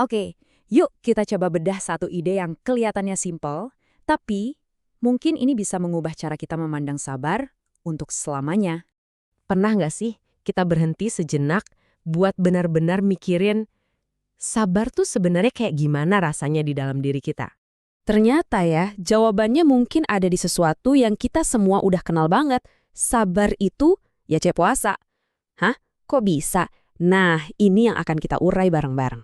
Oke, yuk kita coba bedah satu ide yang kelihatannya simpel, tapi mungkin ini bisa mengubah cara kita memandang sabar untuk selamanya. Pernah nggak sih kita berhenti sejenak buat benar-benar mikirin sabar tuh sebenarnya kayak gimana rasanya di dalam diri kita? Ternyata ya, jawabannya mungkin ada di sesuatu yang kita semua udah kenal banget. Sabar itu ya cek puasa. Hah? Kok bisa? Nah, ini yang akan kita urai bareng-bareng.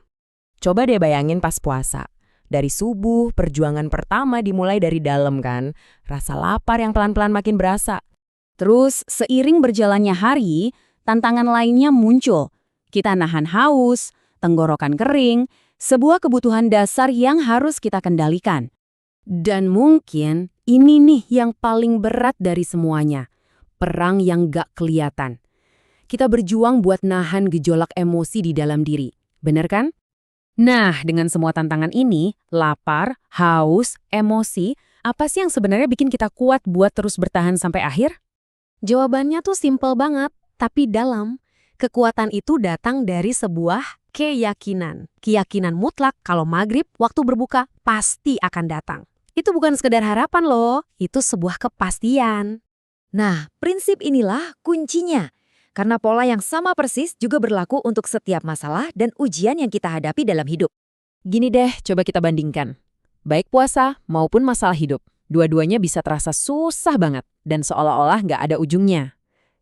Coba deh bayangin pas puasa. Dari subuh, perjuangan pertama dimulai dari dalam kan. Rasa lapar yang pelan-pelan makin berasa. Terus seiring berjalannya hari, tantangan lainnya muncul. Kita nahan haus, tenggorokan kering, sebuah kebutuhan dasar yang harus kita kendalikan. Dan mungkin ini nih yang paling berat dari semuanya. Perang yang gak kelihatan. Kita berjuang buat nahan gejolak emosi di dalam diri. Bener kan? Nah, dengan semua tantangan ini, lapar, haus, emosi, apa sih yang sebenarnya bikin kita kuat buat terus bertahan sampai akhir? Jawabannya tuh simpel banget, tapi dalam. Kekuatan itu datang dari sebuah keyakinan. Keyakinan mutlak kalau maghrib waktu berbuka pasti akan datang. Itu bukan sekedar harapan loh, itu sebuah kepastian. Nah, prinsip inilah kuncinya. Karena pola yang sama persis juga berlaku untuk setiap masalah dan ujian yang kita hadapi dalam hidup. Gini deh, coba kita bandingkan. Baik puasa maupun masalah hidup. Dua-duanya bisa terasa susah banget dan seolah-olah nggak ada ujungnya.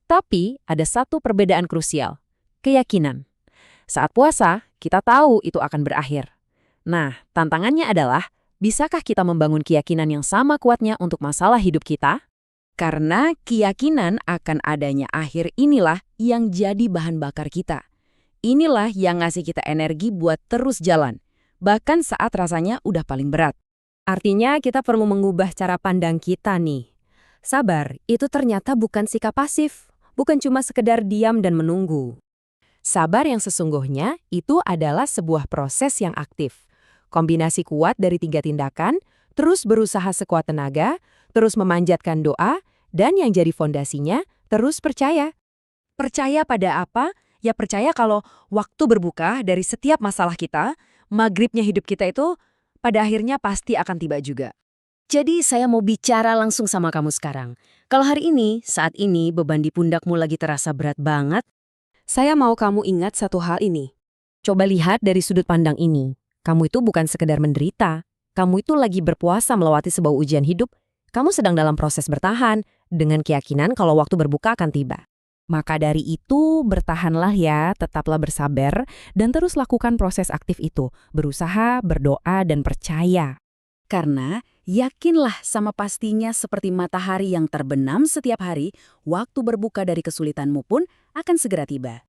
Tapi ada satu perbedaan krusial, keyakinan. Saat puasa, kita tahu itu akan berakhir. Nah, tantangannya adalah, bisakah kita membangun keyakinan yang sama kuatnya untuk masalah hidup kita? Karena keyakinan akan adanya akhir inilah yang jadi bahan bakar kita. Inilah yang ngasih kita energi buat terus jalan, bahkan saat rasanya udah paling berat. Artinya kita perlu mengubah cara pandang kita nih. Sabar itu ternyata bukan sikap pasif, bukan cuma sekedar diam dan menunggu. Sabar yang sesungguhnya itu adalah sebuah proses yang aktif. Kombinasi kuat dari 3 tindakan, terus berusaha sekuat tenaga, terus memanjatkan doa, dan yang jadi fondasinya, terus percaya. Percaya pada apa? Ya percaya kalau waktu berbuka dari setiap masalah kita, maghribnya hidup kita itu pada akhirnya pasti akan tiba juga. Jadi saya mau bicara langsung sama kamu sekarang. Kalau hari ini, saat ini beban di pundakmu lagi terasa berat banget, Saya mau kamu ingat satu hal ini. Coba lihat dari sudut pandang ini. Kamu itu bukan sekedar menderita. Kamu itu lagi berpuasa melewati sebuah ujian hidup. Kamu sedang dalam proses bertahan, dengan keyakinan kalau waktu berbuka akan tiba. Maka dari itu, bertahanlah ya, tetaplah bersabar, dan terus lakukan proses aktif itu. Berusaha, berdoa, dan percaya. karena yakinlah sama pastinya seperti matahari yang terbenam setiap hari, waktu berbuka dari kesulitanmu pun akan segera tiba.